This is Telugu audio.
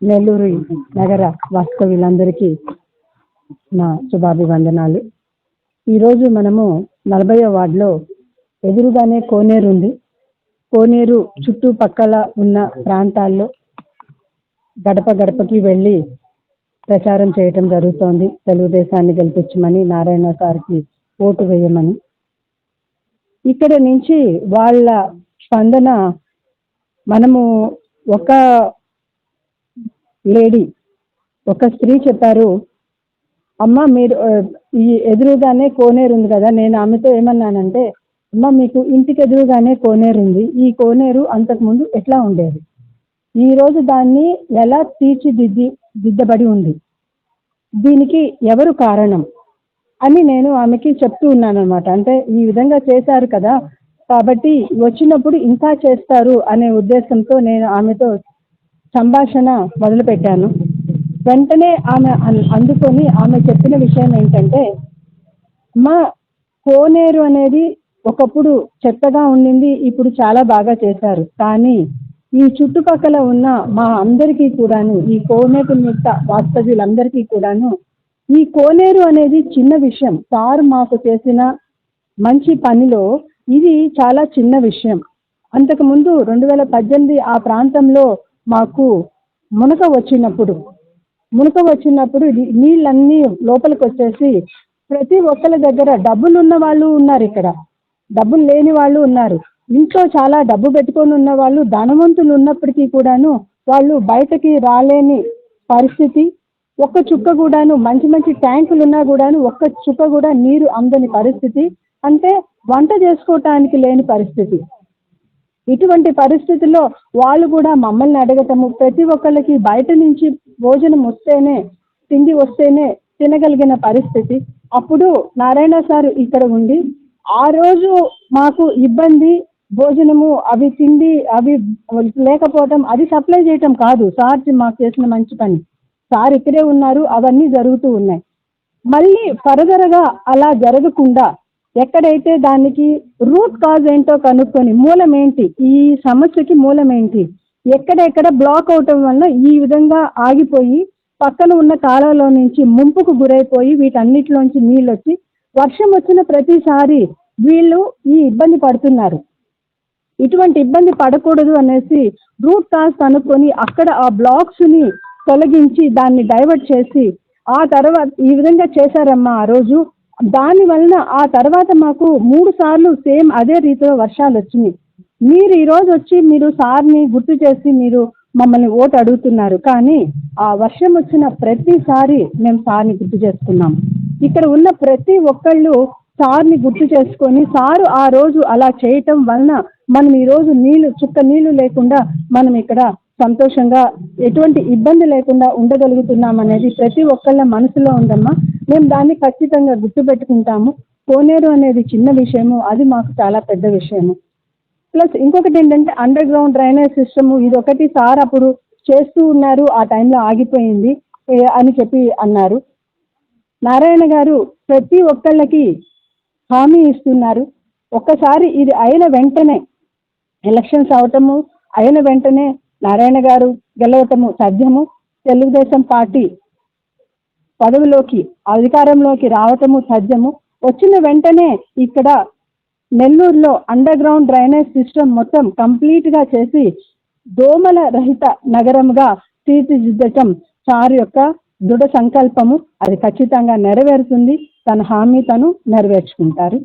నెల్లూరు నగర వాస్తవ్యులందరికీ నా శుభాభివందనాలు. ఈరోజు మనము 40వ వార్డులో ఎదురుగానే కోనేరు ఉంది. కోనేరు చుట్టుపక్కల ఉన్న ప్రాంతాల్లో గడప గడపకి వెళ్ళి ప్రచారం చేయటం జరుగుతోంది. తెలుగుదేశాన్ని గెలిపించమని, నారాయణ సార్కి ఓటు వేయమని. ఇక్కడ నుంచి వాళ్ళ స్పందన, మనము ఒక లేడీ, ఒక స్త్రీ చెప్పారు, అమ్మ మీరు ఈ ఎదురుగానే కోనేరు ఉంది కదా. నేను ఆమెతో ఏమన్నానంటే, అమ్మ మీకు ఇంటికి ఎదురుగానే కోనేరు ఉంది, ఈ కోనేరు అంతకుముందు ఎట్లా ఉండేది, ఈరోజు దాన్ని ఎలా తీర్చిదిద్దబడి ఉంది, దీనికి ఎవరు కారణం అని నేను ఆమెకి చెప్తూ ఉన్నాను అనమాట. అంటే ఈ విధంగా చేశారు కదా, కాబట్టి వచ్చినప్పుడు ఇంకా చేస్తారు అనే ఉద్దేశంతో నేను ఆమెతో సంభాషణ మొదలుపెట్టాను. వెంటనే ఆమె అందుకొని ఆమె చెప్పిన విషయం ఏంటంటే, మా కోనేరు అనేది ఒకప్పుడు చెత్తగా ఉండింది, ఇప్పుడు చాలా బాగా చేశారు, కానీ ఈ చుట్టుపక్కల ఉన్న మా అందరికీ కూడాను, ఈ కోనేరు యొక్క వాస్తవ్యులందరికీ కూడాను ఈ కోనేరు అనేది చిన్న విషయం. సార్ మాకు చేసిన మంచి పనిలో ఇది చాలా చిన్న విషయం. అంతకుముందు 2018 ఆ ప్రాంతంలో మాకు మునక వచ్చినప్పుడు నీళ్ళన్నీ లోపలికి వచ్చేసి ప్రతి ఒక్కరి దగ్గర డబ్బులు ఉన్న వాళ్ళు ఉన్నారు, ఇక్కడ డబ్బులు లేని వాళ్ళు ఉన్నారు, ఇంట్లో చాలా డబ్బు పెట్టుకొని ఉన్న వాళ్ళు, ధనవంతులు ఉన్నప్పటికీ కూడాను వాళ్ళు బయటకి రాలేని పరిస్థితి. ఒక్క చుక్క కూడాను, మంచి మంచి ట్యాంకులు ఉన్నా కూడాను ఒక్క చుక్క కూడా నీరు అందని పరిస్థితి. అంటే వంట చేసుకోవటానికి లేని పరిస్థితి. ఇటువంటి పరిస్థితుల్లో వాళ్ళు కూడా మమ్మల్ని అడగటము, ప్రతి ఒక్కళ్ళకి బయట నుంచి భోజనం వస్తేనే, తిండి వస్తేనే తినగలిగిన పరిస్థితి. అప్పుడు నారాయణ సార్ ఇక్కడ ఉండి, ఆ రోజు మాకు ఇబ్బంది, భోజనము అవి తిండి అవి లేకపోవటం, అది సప్లై చేయటం కాదు సార్ మాకు చేసిన మంచి పని. సార్ ఇక్కడే ఉన్నారు, అవన్నీ జరుగుతూ ఉన్నాయి. మళ్ళీ ఫర్దర్గా అలా జరగకుండా ఎక్కడైతే దానికి రూట్ కాజ్ ఏంటో కనుక్కొని, మూలం ఏంటి, ఈ సమస్యకి మూలం ఏంటి, ఎక్కడెక్కడ బ్లాక్ అవటం వల్ల ఈ విధంగా ఆగిపోయి పక్కన ఉన్న కాలంలో నుంచి ముంపుకు గురైపోయి వీటన్నిటిలోంచి నీళ్ళు వచ్చి వర్షం వచ్చిన ప్రతిసారి వీళ్ళు ఈ ఇబ్బంది పడుతున్నారు. ఇటువంటి ఇబ్బంది పడకూడదు అనేసి రూట్ కాజ్ కనుక్కొని అక్కడ ఆ బ్లాక్స్ని తొలగించి దాన్ని డైవర్ట్ చేసి ఆ తర్వాత ఈ విధంగా చేశారమ్మా ఆ రోజు. దాని వలన ఆ తర్వాత మాకు 3 సార్లు సేమ్ అదే రీతిలో వర్షాలు వచ్చినాయి. మీరు ఈరోజు వచ్చి మీరు సార్ని గుర్తు చేసి మీరు మమ్మల్ని ఓటు అడుగుతున్నారు, కానీ ఆ వర్షం వచ్చిన ప్రతిసారి మేము సార్ని గుర్తు చేసుకున్నాం. ఇక్కడ ఉన్న ప్రతి ఒక్కళ్ళు సార్ని గుర్తు చేసుకొని, సారు ఆ రోజు అలా చేయటం వలన మనం ఈరోజు చుక్క నీళ్లు లేకుండా మనం ఇక్కడ సంతోషంగా ఎటువంటి ఇబ్బంది లేకుండా ఉండగలుగుతున్నాం అనేది ప్రతి ఒక్కళ్ళ మనసులో ఉందమ్మా. మేము దాన్ని ఖచ్చితంగా గుర్తుపెట్టుకుంటాము. కోనేరు అనేది చిన్న విషయము, అది మాకు చాలా పెద్ద విషయము. ప్లస్ ఇంకొకటి ఏంటంటే అండర్ గ్రౌండ్ డ్రైనేజ్ సిస్టము, ఇదొకటి సార్ అప్పుడు చేస్తూ ఉన్నారు, ఆ టైంలో ఆగిపోయింది అని చెప్పి అన్నారు. నారాయణ గారు ప్రతి ఒక్కళ్ళకి హామీ ఇస్తున్నారు. ఒక్కసారి ఇది అయిన వెంటనే, ఎలక్షన్స్ అవటము అయిన వెంటనే నారాయణ గారు గెలవటము తథ్యము, తెలుగుదేశం పార్టీ పదవిలోకి అధికారంలోకి రావటము తథ్యము. వచ్చిన వెంటనే ఇక్కడ నెల్లూరులో అండర్ గ్రౌండ్ డ్రైనేజ్ సిస్టమ్ మొత్తం కంప్లీట్గా చేసి దోమల రహిత నగరంగా తీర్చిదిద్దటం సార్ యొక్క దృఢ సంకల్పము. అది ఖచ్చితంగా నెరవేరుతుంది. తన హామీ తను నెరవేర్చుకుంటారు.